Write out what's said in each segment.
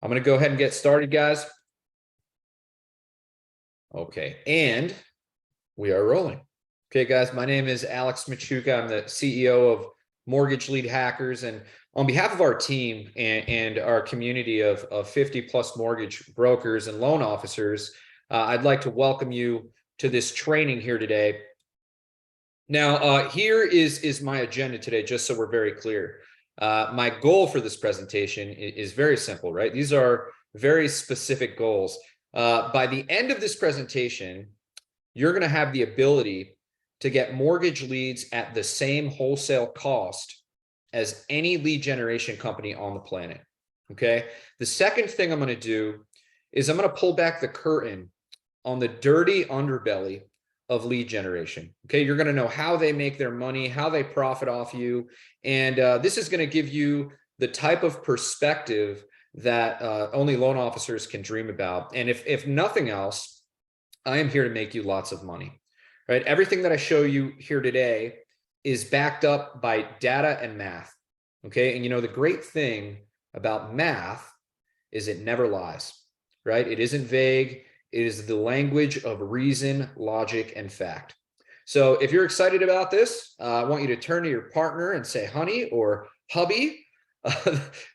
I'm going to go ahead and get started, guys. Okay, and we are rolling. Okay, guys, my name is Alex Machuca. I'm the CEO of Mortgage Lead Hackers. And on behalf of our team and our community of 50 plus mortgage brokers and loan officers, I'd like to welcome you to this training here today. Now, here is my agenda today, just so we're very clear. My goal for this presentation is very simple, right? These are very specific goals. By the end of this presentation, you're going to have the ability to get mortgage leads at the same wholesale cost as any lead generation company on the planet. Okay. The second thing I'm going to do is I'm going to pull back the curtain on the dirty underbelly of lead generation. Okay. You're going to know how they make their money, how they profit off you. And this is going to give you the type of perspective that only loan officers can dream about. And if nothing else, I am here to make you lots of money, right? Everything that I show you here today is backed up by data and math. Okay. And you know, the great thing about math is it never lies, right? It isn't vague. It is the language of reason, logic, and fact. So if you're excited about this, I want you to turn to your partner and say, honey or hubby,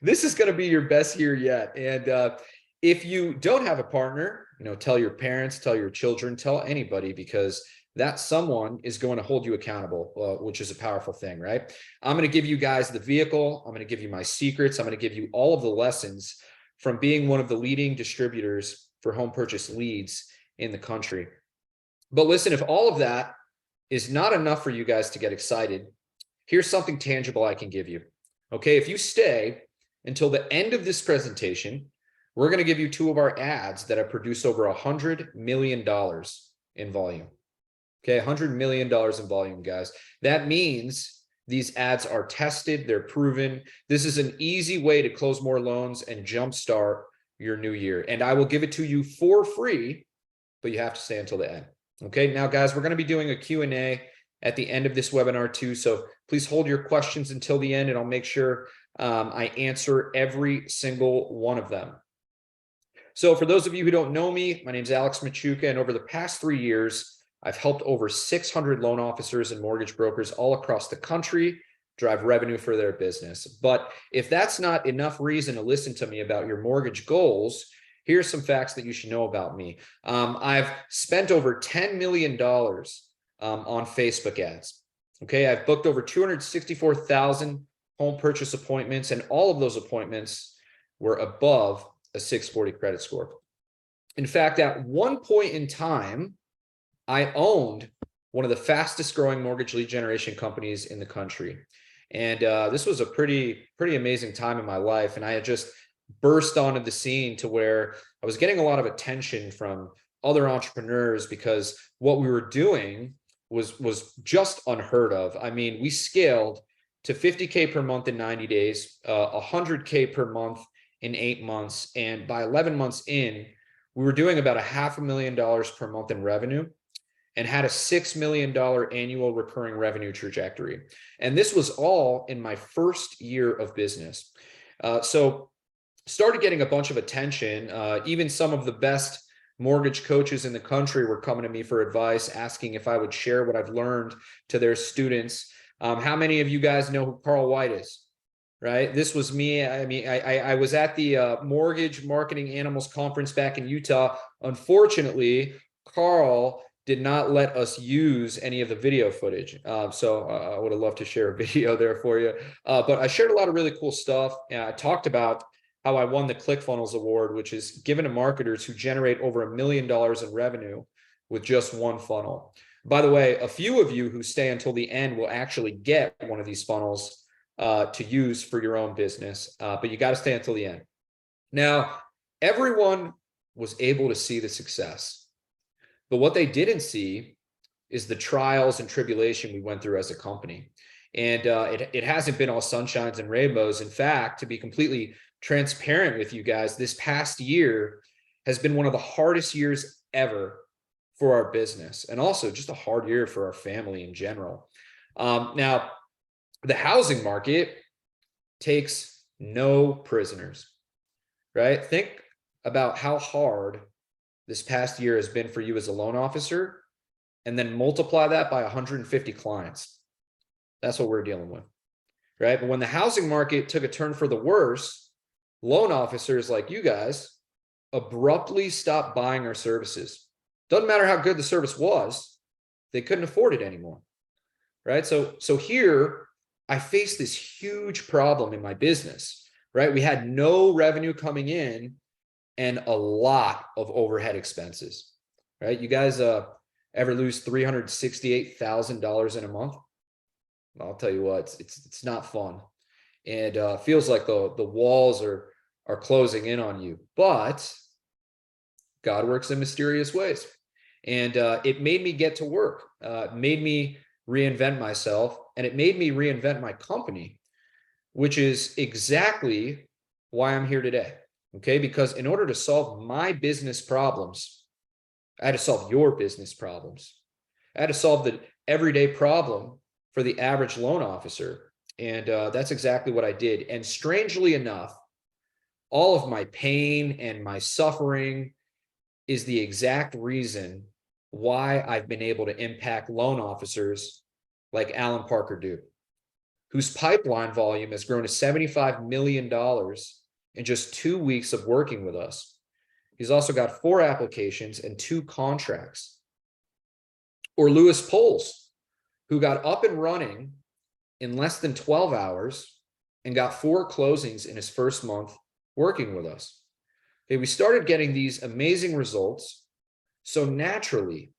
this is going to be your best year yet. And if you don't have a partner, you know, tell your parents, tell your children, tell anybody, because that someone is going to hold you accountable, which is a powerful thing, right? I'm going to give you guys the vehicle. I'm going to give you my secrets. I'm going to give you all of the lessons from being one of the leading distributors for home purchase leads in the country. But listen, if all of that is not enough for you guys to get excited, here's something tangible I can give you. Okay, if you stay until the end of this presentation, we're going to give you two of our ads that have produced over $100 million in volume. Okay, $100 million in volume, guys. That means these ads are tested, they're proven. This is an easy way to close more loans and jumpstart your new year. And I will give it to you for free, but you have to stay until the end. Okay, now guys, we're going to be doing a Q&A at the end of this webinar too. So please hold your questions until the end and I'll make sure I answer every single one of them. So for those of you who don't know me, my name is Alex Machuca, and over the past 3 years, I've helped over 600 loan officers and mortgage brokers all across the country drive revenue for their business. But if that's not enough reason to listen to me about your mortgage goals, here's some facts that you should know about me. I've spent over $10 million on Facebook ads. Okay, I've booked over 264,000 home purchase appointments, and all of those appointments were above a 640 credit score. In fact, at one point in time, I owned one of the fastest growing mortgage lead generation companies in the country. And this was a pretty amazing time in my life. And I had just burst onto the scene to where I was getting a lot of attention from other entrepreneurs because what we were doing was just unheard of. I mean, we scaled to 50K per month in 90 days, 100K per month in 8 months. And by 11 months in, we were doing about $500,000 per month in revenue and had a $6 million annual recurring revenue trajectory. And this was all in my first year of business. So started getting a bunch of attention. Even some of the best mortgage coaches in the country were coming to me for advice, asking if I would share what I've learned to their students. How many of you guys know who Carl White is? Right? This was me. I mean, I was at the Mortgage Marketing Animals Conference back in Utah. Unfortunately, Carl did not let us use any of the video footage. So I would have loved to share a video there for you. But I shared a lot of really cool stuff. I talked about how I won the ClickFunnels Award, which is given to marketers who generate over $1 million in revenue with just one funnel. By the way, a few of you who stay until the end will actually get one of these funnels to use for your own business, but you got to stay until the end. Now, everyone was able to see the success, but what they didn't see is the trials and tribulation we went through as a company. And it hasn't been all sunshines and rainbows. In fact, to be completely transparent with you guys, this past year has been one of the hardest years ever for our business, and also just a hard year for our family in general. Now, the housing market takes no prisoners. right? Think about how hard this past year has been for you as a loan officer, and then multiply that by 150 clients. That's what we're dealing with, right? But when the housing market took a turn for the worse, loan officers like you guys abruptly stopped buying our services. Doesn't matter how good the service was, they couldn't afford it anymore, right? So here I faced this huge problem in my business, right? We had no revenue coming in and a lot of overhead expenses, right? You guys ever lose $368,000 in a month? I'll tell you what, it's not fun, and feels like the walls are closing in on you. But God works in mysterious ways, and it made me get to work. Made me reinvent myself, and it made me reinvent my company, which is exactly why I'm here today. Okay, because in order to solve my business problems, I had to solve your business problems. I had to solve the everyday problem for the average loan officer. And that's exactly what I did. And strangely enough, all of my pain and my suffering is the exact reason why I've been able to impact loan officers like Alan Parker Duke, whose pipeline volume has grown to $75 million in just 2 weeks of working with us. He's also got 4 applications and 2 contracts. Or Lewis Poles, who got up and running in less than 12 hours and got 4 closings in his first month working with us. Okay, we started getting these amazing results. So naturally,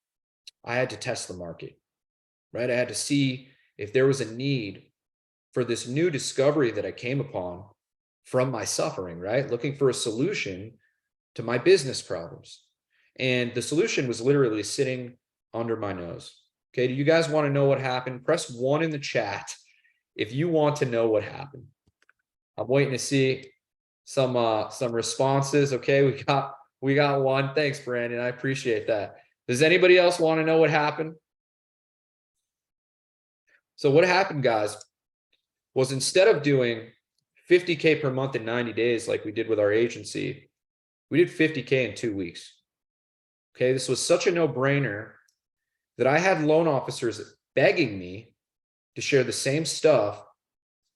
I had to test the market, right? I had to see if there was a need for this new discovery that I came upon from my suffering, right? Looking for a solution to my business problems. And the solution was literally sitting under my nose. Okay, do you guys want to know what happened? Press 1 in the chat if you want to know what happened. I'm waiting to see some responses. Okay, we got one. Thanks, Brandon. I appreciate that. Does anybody else want to know what happened? So what happened, guys, was instead of doing 50K per month in 90 days like we did with our agency, we did 50K in 2 weeks. Okay, this was such a no-brainer that I had loan officers begging me to share the same stuff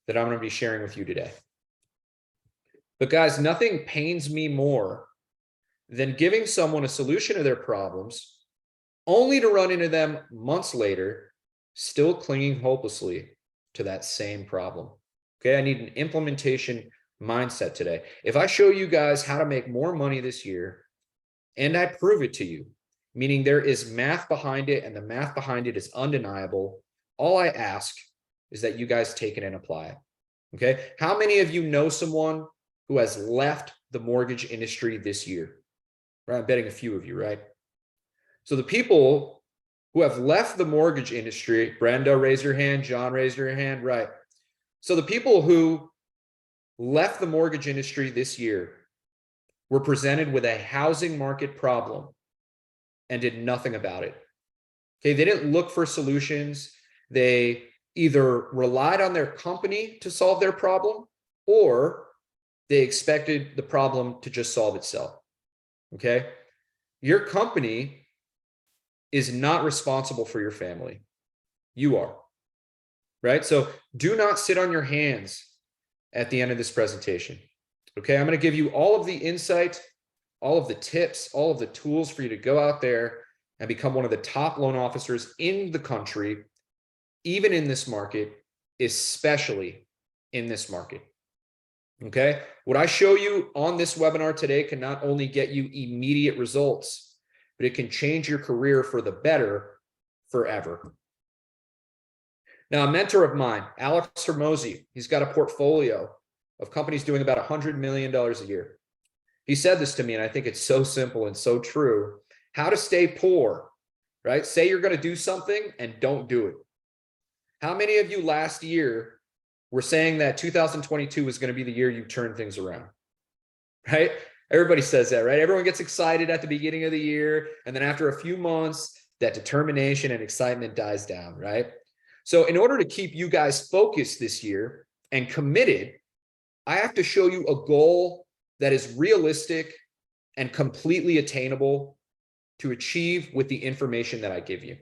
that I'm going to be sharing with you today. But guys, nothing pains me more than giving someone a solution to their problems only to run into them months later, still clinging hopelessly to that same problem. Okay, I need an implementation mindset today. If I show you guys how to make more money this year and I prove it to you, meaning there is math behind it and the math behind it is undeniable, all I ask is that you guys take it and apply it. Okay, how many of you know someone who has left the mortgage industry this year? Right, I'm betting a few of you, right? So the people who have left the mortgage industry, Brenda, raise your hand. John, raise your hand. Right. So the people who left the mortgage industry this year were presented with a housing market problem and did nothing about it. Okay, they didn't look for solutions. They either relied on their company to solve their problem, or they expected the problem to just solve itself. Okay, your company is not responsible for your family. You are, right? So do not sit on your hands at the end of this presentation. Okay, I'm going to give you all of the insight, all of the tips, all of the tools for you to go out there and become one of the top loan officers in the country, even in this market, especially in this market. Okay, what I show you on this webinar today can not only get you immediate results, but it can change your career for the better forever. Now, a mentor of mine, Alex Hermosi, he's got a portfolio of companies doing about $100 million a year. He said this to me, and I think it's so simple and so true. How to stay poor, right? Say you're going to do something and don't do it. How many of you last year were saying that 2022 was going to be the year you turn things around, right? Everybody says that, right? Everyone gets excited at the beginning of the year, and then after a few months, that determination and excitement dies down, right? So in order to keep you guys focused this year and committed, I have to show you a goal that is realistic and completely attainable to achieve with the information that I give you.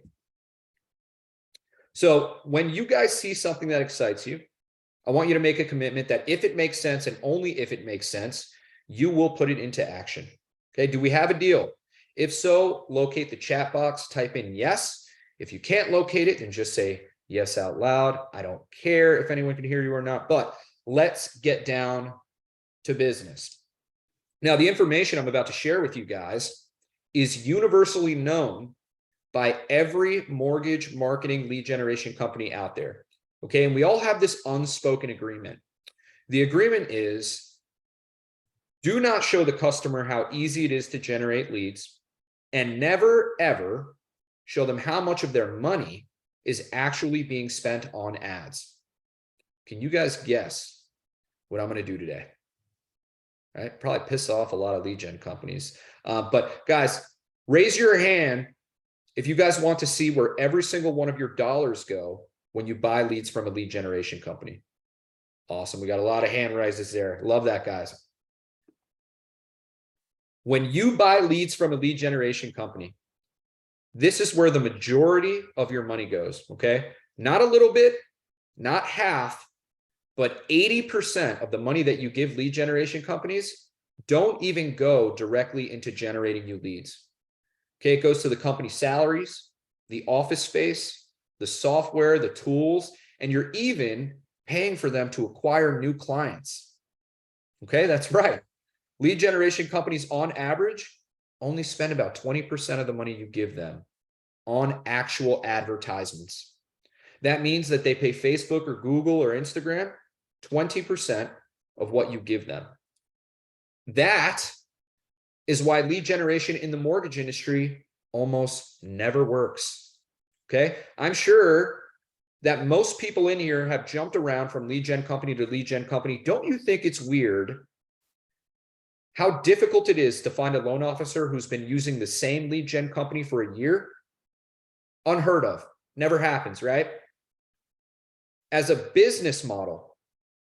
So when you guys see something that excites you, I want you to make a commitment that if it makes sense and only if it makes sense, you will put it into action. Okay, do we have a deal? If so, locate the chat box, type in yes. If you can't locate it, then just say yes out loud. I don't care if anyone can hear you or not, but let's get down to business. Now, the information I'm about to share with you guys is universally known by every mortgage marketing lead generation company out there. Okay, and we all have this unspoken agreement. The agreement is, do not show the customer how easy it is to generate leads, and never, ever show them how much of their money is actually being spent on ads. Can you guys guess what I'm going to do today? Right? Probably piss off a lot of lead gen companies. But guys, raise your hand if you guys want to see where every single one of your dollars go when you buy leads from a lead generation company. Awesome. We got a lot of hand raises there. Love that, guys. When you buy leads from a lead generation company, this is where the majority of your money goes, okay? Not a little bit, not half, but 80% of the money that you give lead generation companies don't even go directly into generating new leads. Okay, it goes to the company salaries, the office space, the software, the tools, and you're even paying for them to acquire new clients. Okay, that's right. Lead generation companies on average only spend about 20% of the money you give them on actual advertisements. That means that they pay Facebook or Google or Instagram 20% of what you give them. That is why lead generation in the mortgage industry almost never works. Okay, I'm sure that most people in here have jumped around from lead gen company to lead gen company. Don't you think it's weird how difficult it is to find a loan officer who's been using the same lead gen company for a year? Unheard of. Never happens, right? As a business model,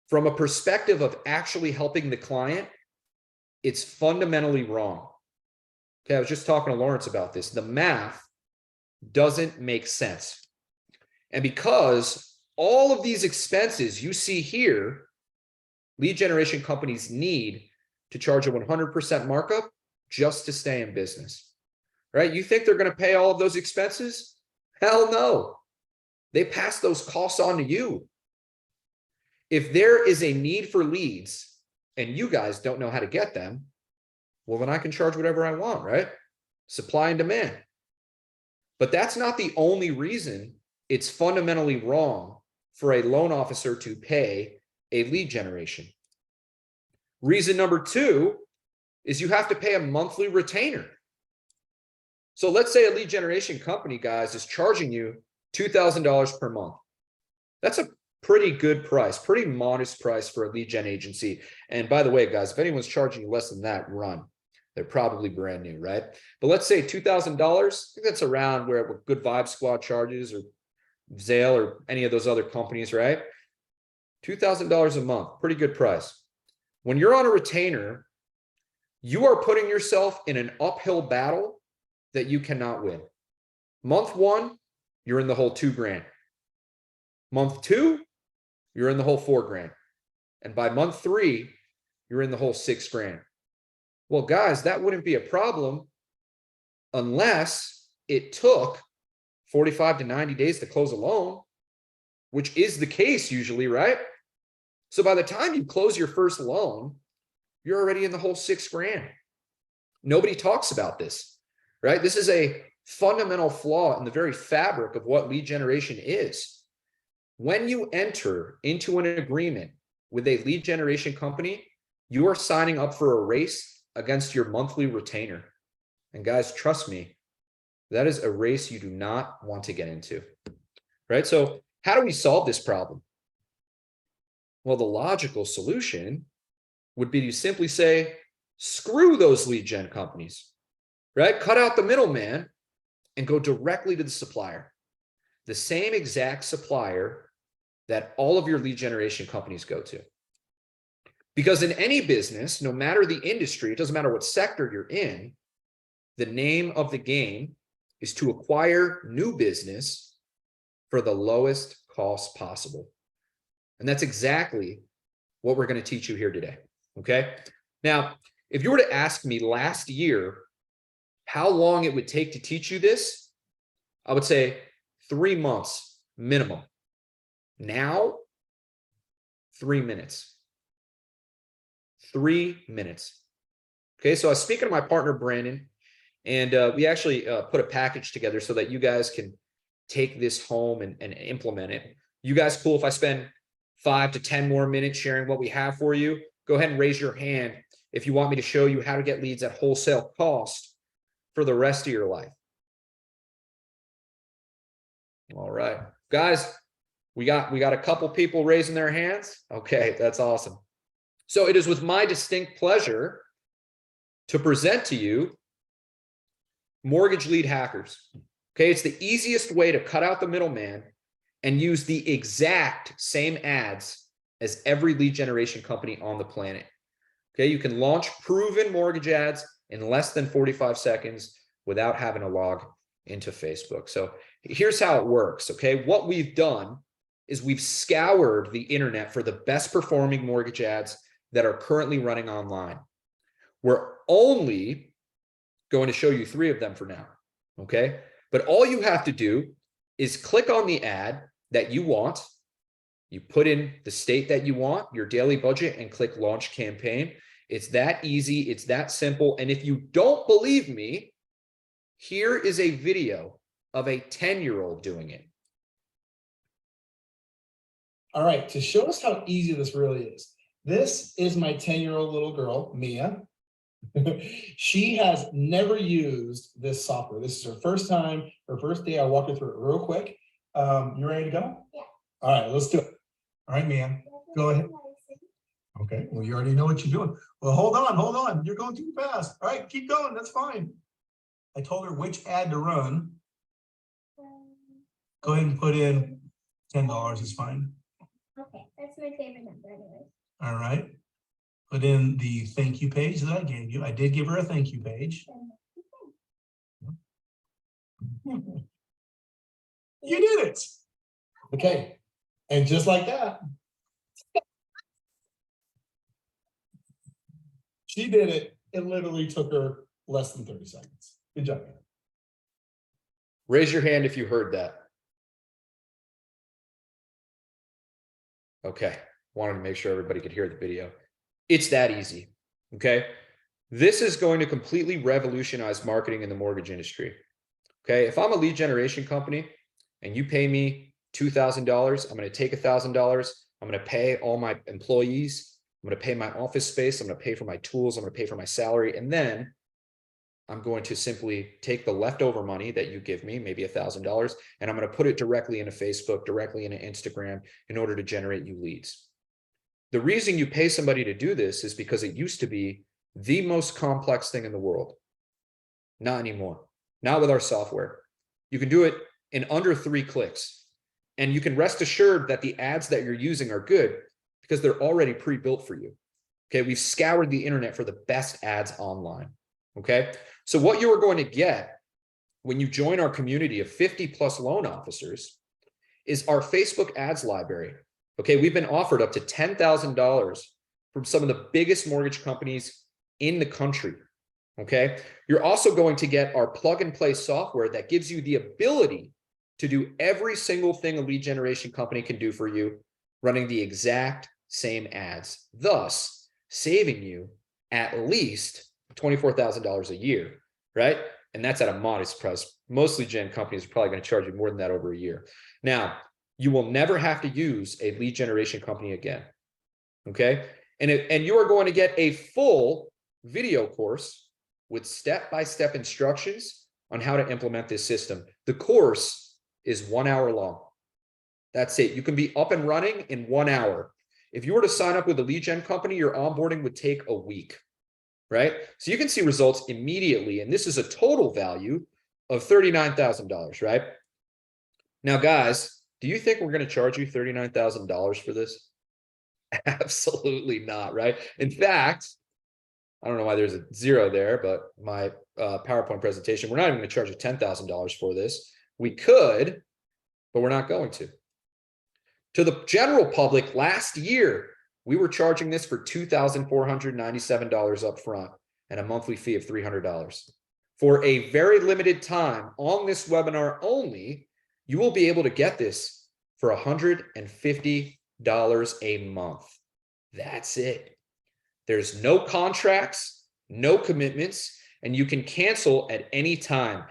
from a perspective of actually helping the client, it's fundamentally wrong. Okay, I was just talking to Lawrence about this. The math doesn't make sense. And because all of these expenses you see here, lead generation companies need to charge a 100% markup just to stay in business, right? You think they're going to pay all of those expenses? Hell no. They pass those costs on to you. If there is a need for leads and you guys don't know how to get them, well, then I can charge whatever I want, right? Supply and demand. But that's not the only reason it's fundamentally wrong for a loan officer to pay a lead generation. Reason number two is you have to pay a monthly retainer. So let's say a lead generation company, guys, is charging you $2,000 per month. That's a pretty good price, pretty modest price for a lead gen agency. And by the way, guys, if anyone's charging you less than that, run. They're probably brand new, right? But let's say $2,000, I think that's around where Good Vibe Squad charges, or Wholesale, or any of those other companies, right? $2,000 a month, pretty good price. When you're on a retainer, you are putting yourself in an uphill battle that you cannot win. Month one, you're in the whole $2,000. Month two, you're in the whole $4,000. And by month three, you're in the whole $6,000. Well, guys, that wouldn't be a problem unless it took 45 to 90 days to close a loan, which is the case usually, right? So by the time you close your first loan, you're already in the whole $6,000. Nobody talks about this, right? This is a fundamental flaw in the very fabric of what lead generation is. When you enter into an agreement with a lead generation company, you are signing up for a race against your monthly retainer. And guys, trust me, that is a race you do not want to get into, right? So how do we solve this problem? Well, the logical solution would be to simply say, screw those lead gen companies, right? Cut out the middleman and go directly to the supplier. The same exact supplier that all of your lead generation companies go to. Because in any business, no matter the industry, it doesn't matter what sector you're in, the name of the game is to acquire new business for the lowest cost possible. And that's exactly what we're going to teach you here today. Okay. Now, if you were to ask me last year how long it would take to teach you this, I would say 3 months minimum. Now, 3 minutes. 3 minutes. Okay, so I was speaking to my partner, Brandon, and we actually put a package together so that you guys can take this home and implement it. You guys cool if I spend 5 to 10 more minutes sharing what we have for you? Go ahead and raise your hand if you want me to show you how to get leads at wholesale cost for the rest of your life. All right, guys, we got a couple people raising their hands. Okay, that's awesome. So it is with my distinct pleasure to present to you Mortgage Lead Hackers. Okay, it's the easiest way to cut out the middleman and use the exact same ads as every lead generation company on the planet. Okay, you can launch proven mortgage ads in less than 45 seconds without having to log into Facebook. So here's how it works. Okay, what we've done is we've scoured the internet for the best performing mortgage ads that are currently running online. We're only going to show you 3 of them for now. Okay, but all you have to do is click on the ad that you want. You put in the state that you want, your daily budget, and click launch campaign. It's that easy. It's that simple. And if you don't believe me, here is a video of a 10-year-old doing it. All right, to show us how easy this really is, this is my 10-year-old little girl, Mia. She has never used this software. This is her first time, her first day. I'll walk her through it real quick. You ready to go? Yeah. All right, let's do it. All right, Mia, go ahead. Okay, well, you already know what you're doing. Well, hold on. You're going too fast. All right, keep going. That's fine. I told her which ad to run. Go ahead and put in $10 is fine. Okay, that's my favorite number anyway. All right. Put in the thank you page that I gave you. I did give her a thank you page. You did it. Okay. And just like that, she did it. It literally took her less than 30 seconds. Good job. Raise your hand if you heard that. Okay, wanted to make sure everybody could hear the video. It's that easy, okay? This is going to completely revolutionize marketing in the mortgage industry, okay? If I'm a lead generation company and you pay me $2,000, I'm gonna take $1,000, I'm gonna pay all my employees, I'm gonna pay my office space, I'm gonna pay for my tools, I'm gonna pay for my salary, and then I'm going to simply take the leftover money that you give me, maybe $1,000, and I'm going to put it directly into Facebook, directly into Instagram in order to generate you leads. The reason you pay somebody to do this is because it used to be the most complex thing in the world. Not anymore. Not with our software. You can do it in under 3 clicks. And you can rest assured that the ads that you're using are good because they're already pre-built for you. Okay, we've scoured the internet for the best ads online. Okay, so what you are going to get when you join our community of 50+ loan officers is our Facebook ads library. Okay, we've been offered up to $10,000 from some of the biggest mortgage companies in the country. Okay, you're also going to get our plug and play software that gives you the ability to do every single thing a lead generation company can do for you, running the exact same ads, thus saving you at least $24,000 a year, right? And that's at a modest price. Most lead gen companies are probably going to charge you more than that over a year. Now, you will never have to use a lead generation company again, okay? And you are going to get a full video course with step-by-step instructions on how to implement this system. The course is 1 hour long. That's it. You can be up and running in 1 hour. If you were to sign up with a lead gen company, your onboarding would take a week, right? So you can see results immediately. And this is a total value of $39,000, right? Now, guys, do you think we're going to charge you $39,000 for this? Absolutely not, right? In fact, I don't know why there's a zero there, but my PowerPoint presentation, we're not even going to charge you $10,000 for this. We could, but we're not going to. To the general public, last year, we were charging this for $2,497 up front and a monthly fee of $300. For a very limited time on this webinar only, you will be able to get this for $150 a month. That's it. There's no contracts, no commitments, and you can cancel at any time.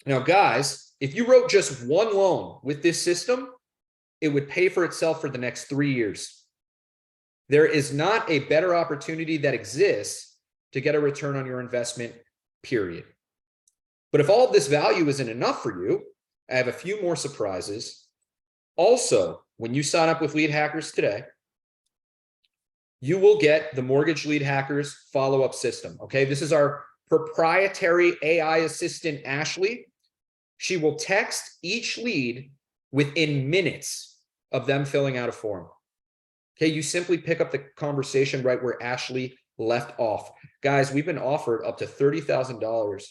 Now, guys, if you wrote just one loan with this system, it would pay for itself for the next 3 years. There is not a better opportunity that exists to get a return on your investment, period. But if all of this value isn't enough for you, I have a few more surprises. Also, when you sign up with Lead Hackers today, you will get the Mortgage Lead Hackers follow-up system. Okay, this is our proprietary AI assistant, Ashley. She will text each lead within minutes of them filling out a form. Okay, you simply pick up the conversation right where Ashley left off. Guys, we've been offered up to $30,000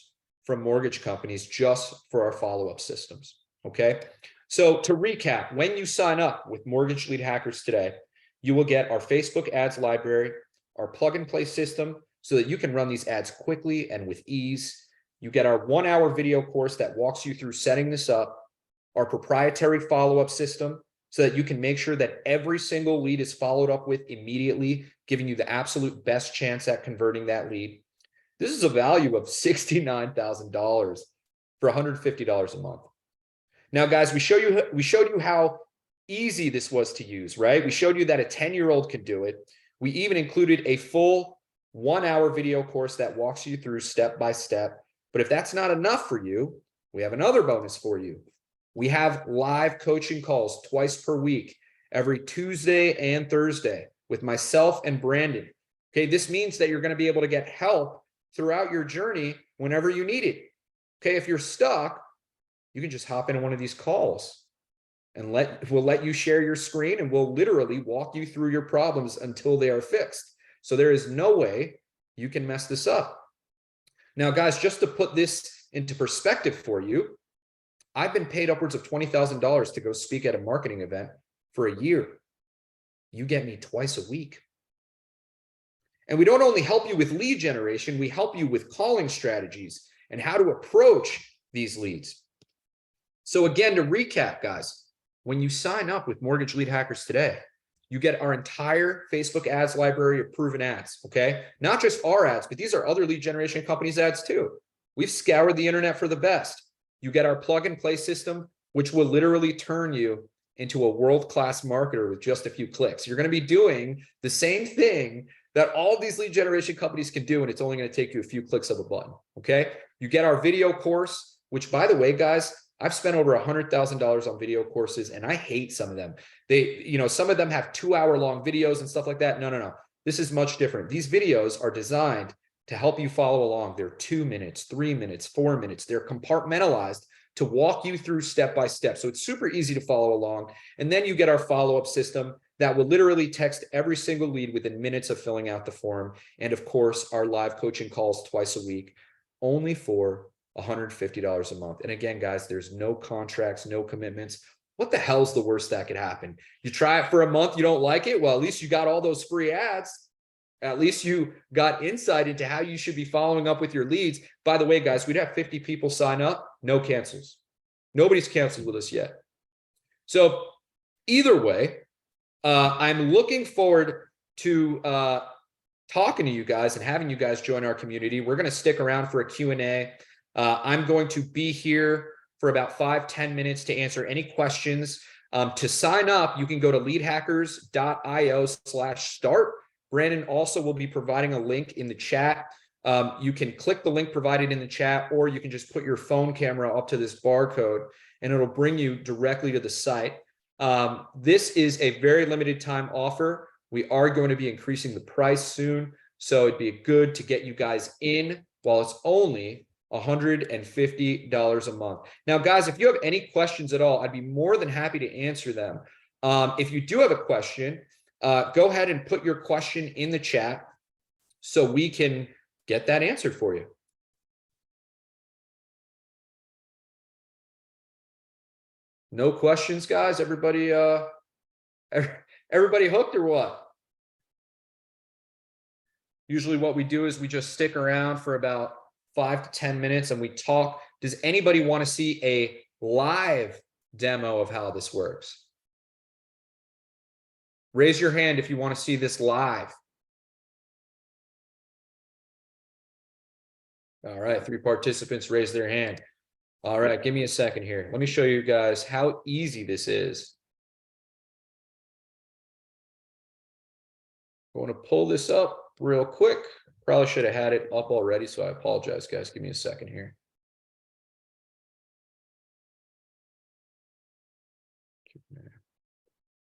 from mortgage companies just for our follow-up systems. Okay, so to recap, when you sign up with Mortgage Lead Hackers today, you will get our Facebook ads library, our plug-and-play system, so that you can run these ads quickly and with ease. You get our 1-hour video course that walks you through setting this up, our proprietary follow-up system, so that you can make sure that every single lead is followed up with immediately, giving you the absolute best chance at converting that lead. This is a value of $69,000 for $150 a month. Now, guys, we showed you how easy this was to use, right? We showed you that a 10-year-old could do it. We even included a full 1-hour video course that walks you through step by step. But if that's not enough for you, we have another bonus for you. We have live coaching calls twice per week, every Tuesday and Thursday with myself and Brandon. Okay, this means that you're going to be able to get help throughout your journey whenever you need it. Okay, if you're stuck, you can just hop into one of these calls and we'll let you share your screen and we'll literally walk you through your problems until they are fixed. So there is no way you can mess this up. Now, guys, just to put this into perspective for you, I've been paid upwards of $20,000 to go speak at a marketing event for a year. You get me twice a week. And we don't only help you with lead generation, we help you with calling strategies and how to approach these leads. So again, to recap, guys, when you sign up with Mortgage Lead Hackers today, you get our entire Facebook ads library of proven ads, okay? Not just our ads, but these are other lead generation companies' ads too. We've scoured the internet for the best. You get our plug and play system, which will literally turn you into a world-class marketer with just a few clicks. You're going to be doing the same thing that all these lead generation companies can do, and it's only going to take you a few clicks of a button, okay? You get our video course, which, by the way, guys, I've spent over $100,000 on video courses, and I hate some of them. Some of them have 2-hour-long videos and stuff like that. No. This is much different. These videos are designed to help you follow along. They're 2 minutes, 3 minutes, 4 minutes. They're compartmentalized to walk you through step by step. So it's super easy to follow along. And then you get our follow-up system that will literally text every single lead within minutes of filling out the form. And of course, our live coaching calls twice a week, only for $150 a month. And again, guys, there's no contracts, no commitments. What the hell's the worst that could happen? You try it for a month, you don't like it? Well, at least you got all those free ads. At least you got insight into how you should be following up with your leads. By the way, guys, we'd have 50 people sign up, no cancels. Nobody's canceled with us yet. So either way, I'm looking forward to talking to you guys and having you guys join our community. We're going to stick around for a Q&A. I'm going to be here for about 5-10 minutes to answer any questions. To sign up, you can go to leadhackers.io/start. Brandon also will be providing a link in the chat. You can click the link provided in the chat, or you can just put your phone camera up to this barcode and it'll bring you directly to the site. This is a very limited time offer. We are going to be increasing the price soon, so it'd be good to get you guys in while it's only $150 a month. Now, guys, if you have any questions at all, I'd be more than happy to answer them. If you do have a question, go ahead and put your question in the chat so we can get that answered for you. No questions, guys? Everybody hooked or what? Usually what we do is we just stick around for about 5 to 10 minutes and we talk. Does anybody want to see a live demo of how this works? Raise your hand if you want to see this live. All right, 3 participants raised their hand. All right, give me a second here. Let me show you guys how easy this is. I want to pull this up real quick. Probably should have had it up already, so I apologize, guys. Give me a second here.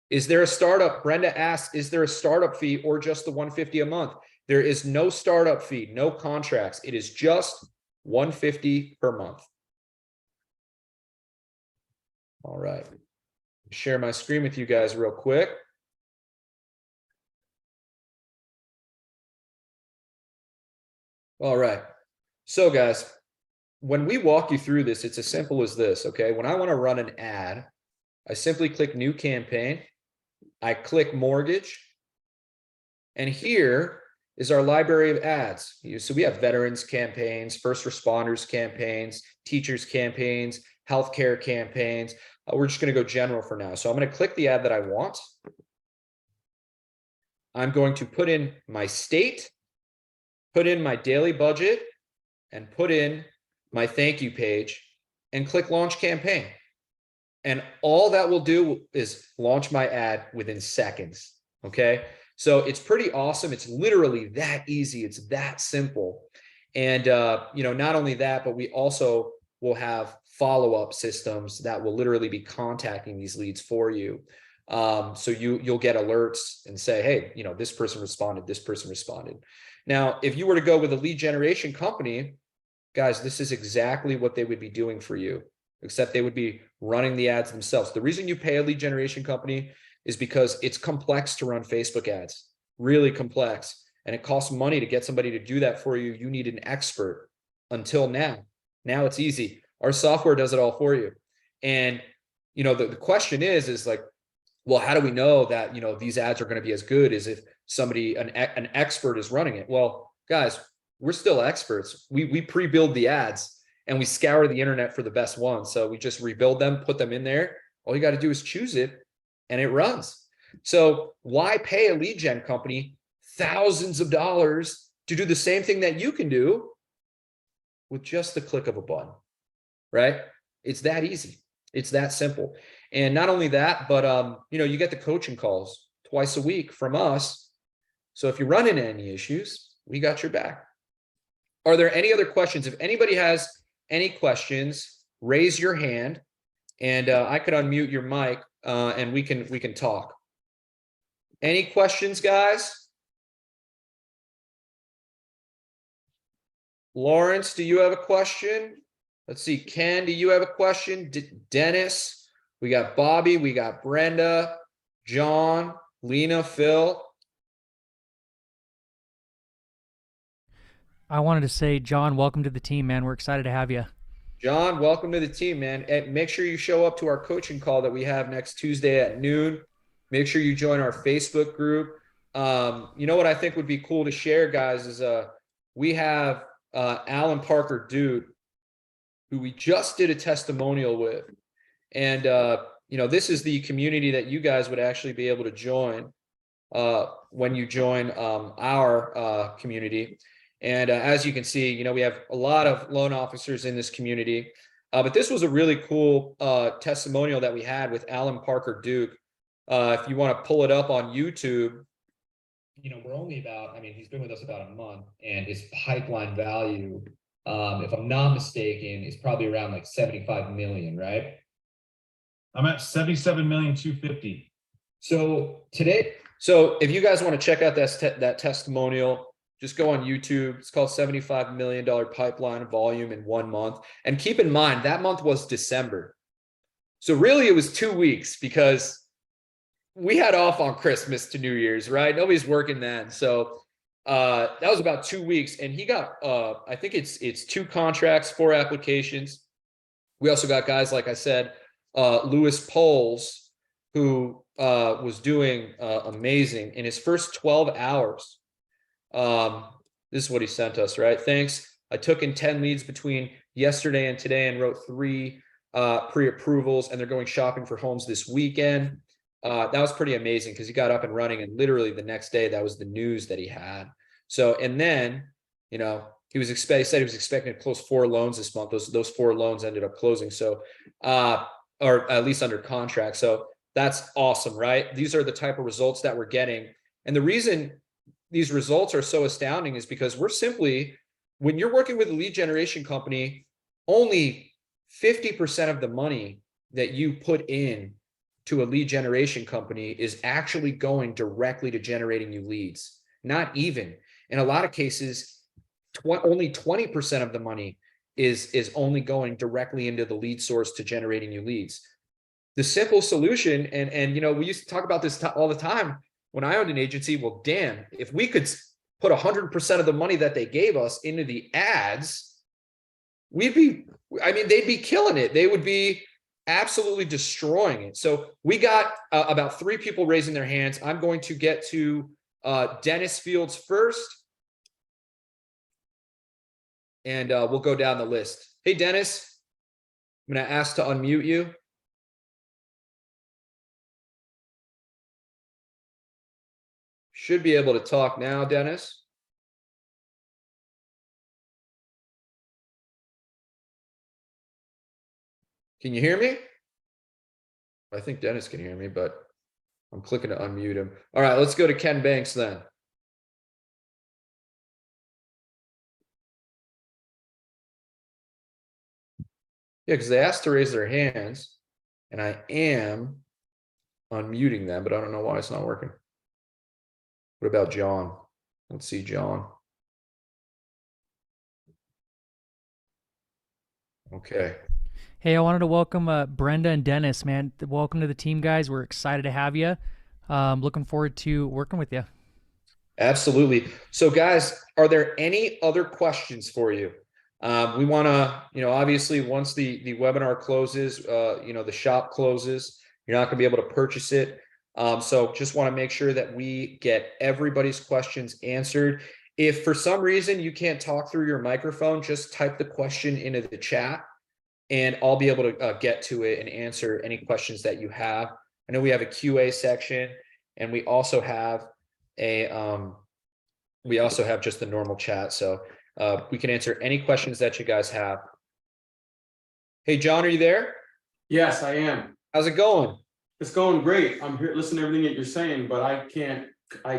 Is there a startup? Brenda asks, is there a startup fee or just the $150 a month? There is no startup fee, no contracts. It is just $150 per month. All right. Share my screen with you guys real quick. All right. So guys, when we walk you through this, it's as simple as this, okay? When I want to run an ad, I simply click new campaign. I click mortgage. And here is our library of ads. So we have veterans campaigns, first responders campaigns, teachers campaigns, healthcare campaigns. We're just going to go general for now. So I'm going to click the ad that I want. I'm going to put in my state, put in my daily budget, and put in my thank you page and click launch campaign. And all that will do is launch my ad within seconds. Okay. So it's pretty awesome. It's literally that easy. It's that simple. And, not only that, but we also will have follow-up systems that will literally be contacting these leads for you. So you'll get alerts and say, hey, this person responded, this person responded. Now, if you were to go with a lead generation company, guys, this is exactly what they would be doing for you, except they would be running the ads themselves. The reason you pay a lead generation company is because it's complex to run Facebook ads, really complex. And it costs money to get somebody to do that for you. You need an expert. Until now it's easy. Our software does it all for you. And, the question is like, well, how do we know that, these ads are going to be as good as if somebody, an expert is running it? Well, guys, we're still experts. We pre-build the ads and we scour the internet for the best ones. So we just rebuild them, put them in there. All you got to do is choose it and it runs. So why pay a lead gen company thousands of dollars to do the same thing that you can do with just the click of a button, right? It's that easy. It's that simple. And not only that, but, you get the coaching calls twice a week from us. So if you run into any issues, we got your back. Are there any other questions? If anybody has any questions, raise your hand and I could unmute your mic and we can talk. Any questions, guys? Lawrence, do you have a question? Let's see. Ken, do you have a question? Dennis, we got Bobby, we got Brenda, John, Lena, Phil. I wanted to say, John, welcome to the team, man. We're excited to have you. John, welcome to the team, man. And make sure you show up to our coaching call that we have next Tuesday at noon. Make sure you join our Facebook group. What I think would be cool to share, guys, is we have Alan Parker Dude, who we just did a testimonial with. And, this is the community that you guys would actually be able to join when you join our community. And as you can see, we have a lot of loan officers in this community. But this was a really cool testimonial that we had with Alan Parker Duke. If you want to pull it up on YouTube, we're only about, he's been with us about a month, and his pipeline value, if I'm not mistaken, is probably around like 75 million, right? I'm at 77,250,000. So if you guys want to check out that testimonial, just go on YouTube. It's called $75 million pipeline volume in 1 month. And keep in mind, that month was December. So really it was 2 weeks, because we had off on Christmas to New Year's, right? Nobody's working then. So that was about 2 weeks. And he got, I think it's 2 contracts, 4 applications. We also got guys, like I said, Lewis Poles, who was doing amazing in his first 12 hours. This is what he sent us, right? Thanks. I took in 10 leads between yesterday and today and wrote 3 pre-approvals, and they're going shopping for homes this weekend. That was pretty amazing because he got up and running, and literally the next day, that was the news that he had. So, and then, you know, he said he was expecting to close 4 loans this month. Those 4 loans ended up closing. So, or at least under contract. So that's awesome, right? These are the type of results that we're getting. And the reason these results are so astounding is because we're simply, when you're working with a lead generation company, only 50% of the money that you put in to a lead generation company is actually going directly to generating you leads. Not even. In a lot of cases, only 20% of the money is only going directly into the lead source to generating you leads. The simple solution, and you know, we used to talk about this all the time when I owned an agency. Well, damn, if we could put 100% of the money that they gave us into the ads, they'd be killing it. They would be absolutely destroying it. So we got about 3 people raising their hands. I'm going to get to Dennis Fields first, and we'll go down the list. Hey, Dennis, I'm going to ask to unmute you. Should be able to talk now, Dennis. Can you hear me? I think Dennis can hear me, but I'm clicking to unmute him. All right, let's go to Ken Banks then. Yeah, because they asked to raise their hands, and I am unmuting them, but I don't know why it's not working. What about John? Let's see, John. Okay. Hey, I wanted to welcome Brenda and Dennis, man. Welcome to the team, guys. We're excited to have you. Looking forward to working with you. Absolutely. So guys, are there any other questions for you? We want to, you know, obviously once the webinar closes, you know, the shop closes, you're not going to be able to purchase it. So just want to make sure that we get everybody's questions answered. If for some reason you can't talk through your microphone, just type the question into the chat and I'll be able to get to it and answer any questions that you have. I know we have a QA section, and we also have just the normal chat. So we can answer any questions that you guys have. Hey, John, are you there? Yes, I am. How's it going? It's going great. I'm here listening to everything that you're saying, but I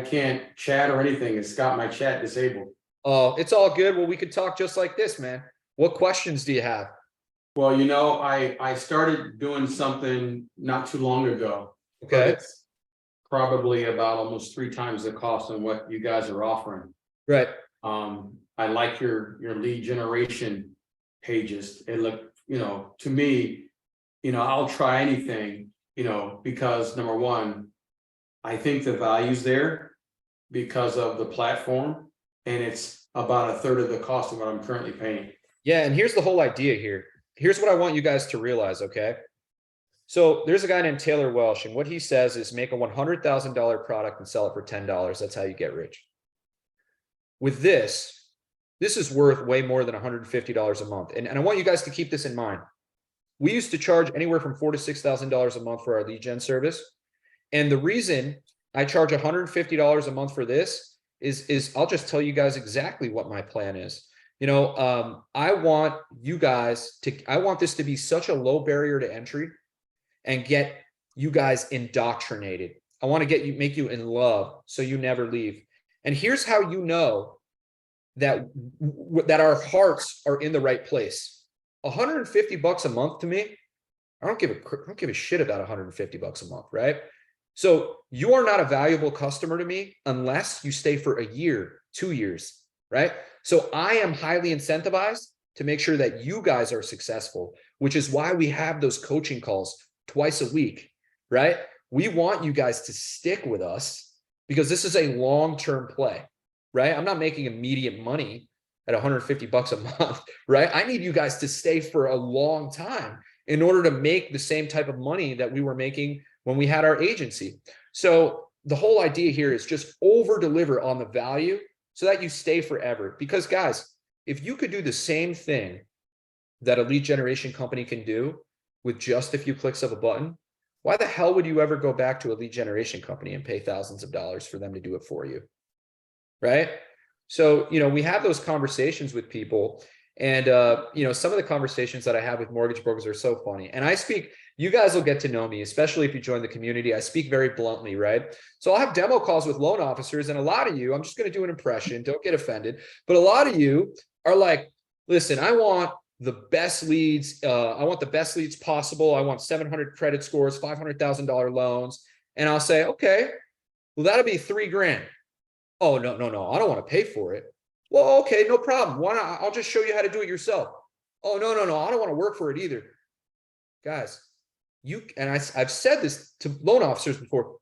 can't chat or anything. It's got my chat disabled. Oh, it's all good. Well, we could talk just like this, man. What questions do you have? Well, you know, I started doing something not too long ago. Okay. It's probably about almost 3 times the cost of what you guys are offering. Right. I like your lead generation pages. It look, you know, to me, you know, I'll try anything, you know, because number one, I think the value's there because of the platform, and it's about 1/3 of the cost of what I'm currently paying. Yeah, and here's the whole idea here. Here's what I want you guys to realize, okay? So there's a guy named Taylor Welsh, and what he says is make a $100,000 product and sell it for $10. That's how you get rich. With this is worth way more than $150 a month. And I want you guys to keep this in mind. We used to charge anywhere from $4,000 to $6,000 a month for our lead gen service. And the reason I charge $150 a month for this is I'll just tell you guys exactly what my plan is. You know, I want this to be such a low barrier to entry and get you guys indoctrinated. I want to make you in love so you never leave. And here's how you know that our hearts are in the right place. $150 a month to me, I don't give a shit about $150 a month, right? So you are not a valuable customer to me unless you stay for a year, 2 years, right? So I am highly incentivized to make sure that you guys are successful, which is why we have those coaching calls twice a week, right? we want you guys to stick with us because this is a long-term play, right? I'm not making immediate money at 150 bucks a month, right? I need you guys to stay for a long time in order to make the same type of money that we were making when we had our agency. So the whole idea here is just over deliver on the value so that you stay forever. Because guys, if you could do the same thing that a lead generation company can do with just a few clicks of a button, why the hell would you ever go back to a lead generation company and pay thousands of dollars for them to do it for you? Right? So, we have those conversations with people, and, some of the conversations that I have with mortgage brokers are so funny. And you guys will get to know me, especially if you join the community. I speak very bluntly, right? So I'll have demo calls with loan officers, and a lot of you, I'm just going to do an impression, don't get offended, but a lot of you are like, listen, I want the best leads. I want the best leads possible. I want 700 credit scores, $500,000 loans. And I'll say, okay, well, that'll be $3,000. Oh, no, I don't want to pay for it. Well, okay, no problem. Why not? I'll just show you how to do it yourself. Oh, no, I don't want to work for it either. Guys, I've said this to loan officers before.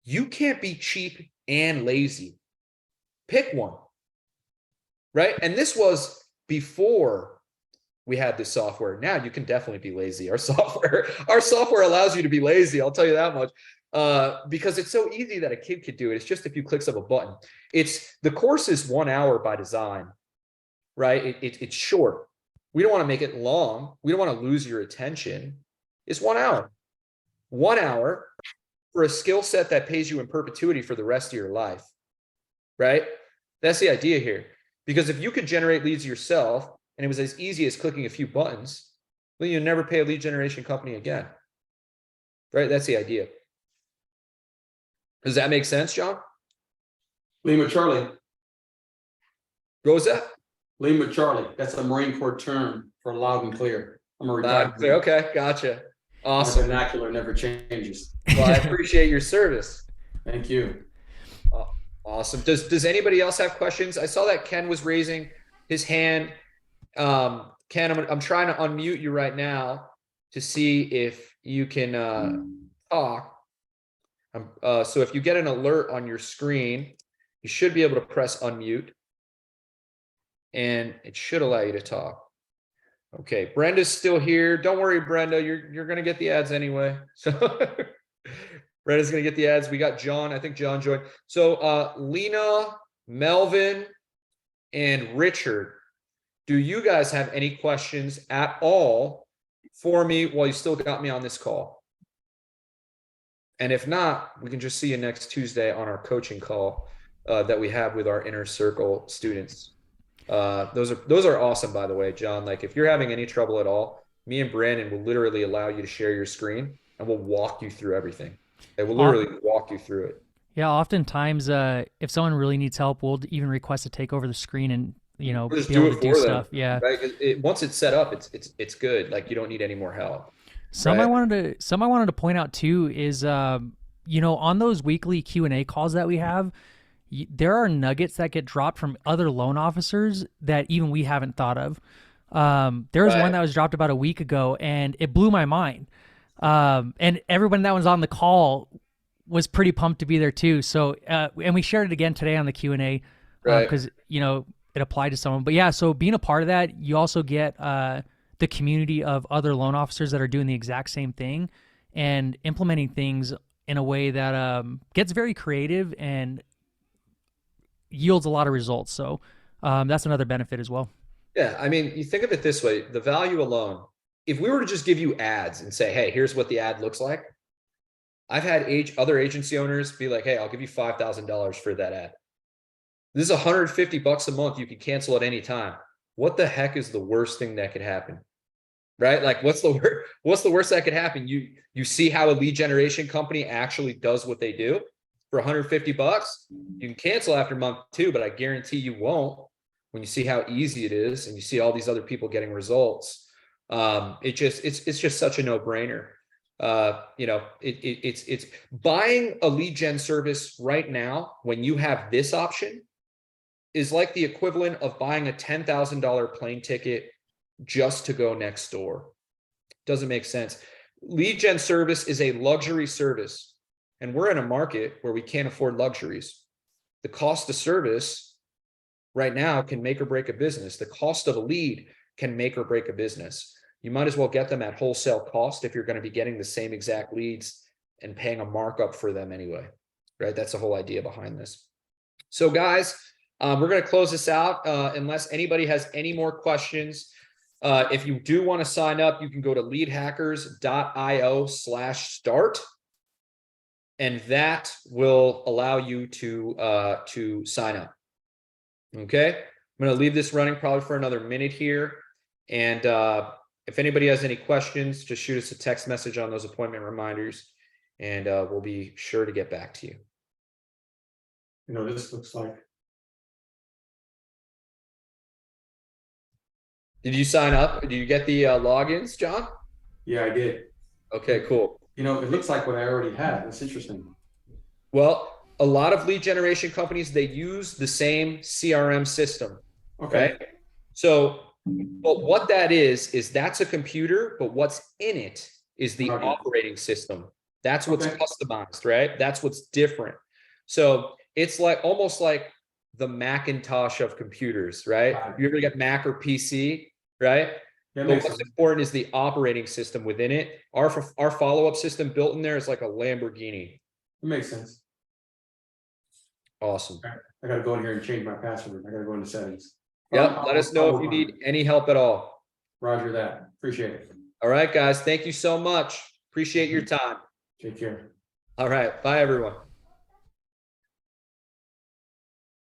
You can't be cheap and lazy. Pick one, right? And this was before we had this software. Now you can definitely be lazy. Our software allows you to be lazy. I'll tell you that much. Because it's so easy that a kid could do it. It's just a few clicks of a button. The course is 1 hour by design, right? It's short. We don't want to make it long. We don't want to lose your attention. It's 1 hour. 1 hour for a skill set that pays you in perpetuity for the rest of your life, right? That's the idea here. Because if you could generate leads yourself and it was as easy as clicking a few buttons, then you'll never pay a lead generation company again, right? That's the idea. Does that make sense, John? Lima Charlie. What was that? Lima Charlie. That's a Marine Corps term for loud and clear. I'm a retired. Okay, gotcha. Awesome. My vernacular never changes. Well, I appreciate your service. Thank you. Awesome. Does anybody else have questions? I saw that Ken was raising his hand. Ken, I'm trying to unmute you right now to see if you can talk. So if you get an alert on your screen, you should be able to press unmute and it should allow you to talk. Okay, Brenda's still here. Don't worry, Brenda, you're going to get the ads anyway. So Brenda's going to get the ads. We got John. I think John joined. So Lena, Melvin, and Richard, do you guys have any questions at all for me while you still got me on this call? And if not, we can just see you next Tuesday on our coaching call that we have with our inner circle students. Those are awesome, by the way, John. Like if you're having any trouble at all, me and Brandon will literally allow you to share your screen and we'll walk you through everything. They will literally walk you through it. Yeah, oftentimes if someone really needs help, we'll even request to take over the screen and be able to do stuff. Yeah. Right. Once it's set up, it's good. Like you don't need any more help. Some I wanted to point out too is on those weekly Q&A calls that we have, there are nuggets that get dropped from other loan officers that even we haven't thought of. There was one that was dropped about a week ago and it blew my mind. And everyone that was on the call was pretty pumped to be there too. So and we shared it again today on the Q&A because it applied to someone. But yeah, so being a part of that, you also get the community of other loan officers that are doing the exact same thing and implementing things in a way that gets very creative and yields a lot of results. So that's another benefit as well. Yeah. I mean, you think of it this way, the value alone, if we were to just give you ads and say, hey, here's what the ad looks like. I've had other agency owners be like, hey, I'll give you $5,000 for that ad. This is $150 a month. You can cancel at any time. What the heck is the worst thing that could happen? Right? Like what's the worst that could happen? You see how a lead generation company actually does what they do for $150. You can cancel after month 2, but I guarantee you won't when you see how easy it is and you see all these other people getting results. It's just such a no-brainer. It's buying a lead gen service right now when you have this option is like the equivalent of buying a $10,000 plane ticket just to go next door. Doesn't make sense. lead gen service is a luxury service, and we're in a market where we can't afford luxuries. The cost of service right now can make or break a business. The cost of a lead can make or break a business. You might as well get them at wholesale cost if you're going to be getting the same exact leads and paying a markup for them anyway, right? That's the whole idea behind this. So guys, we're going to close this out unless anybody has any more questions. If you do want to sign up, you can go to leadhackers.io/start. And that will allow you to sign up. Okay. I'm going to leave this running probably for another minute here. And if anybody has any questions, just shoot us a text message on those appointment reminders, and we'll be sure to get back to you. You know, this looks like. Did you sign up? Did you get the logins, John? Yeah, I did. Okay, cool. You know, it looks like what I already had. That's interesting. Well, a lot of lead generation companies, they use the same CRM system. Okay. Right? So, but what that is that's a computer, but what's in it is the Okay. operating system. That's what's Okay. customized, right? That's what's different. So it's like almost like the Macintosh of computers, right? Got it. You ever get Mac or PC, right? That But makes what's sense. important is the operating system within it. Our follow-up system built in there is like a Lamborghini. It makes sense. Awesome. I gotta go in here and change my password. I gotta go into settings. Yep. Let us know if you need any help at all. Roger that. Appreciate it. All right, guys. Thank you so much. Appreciate your time. Take care. All right. Bye, everyone.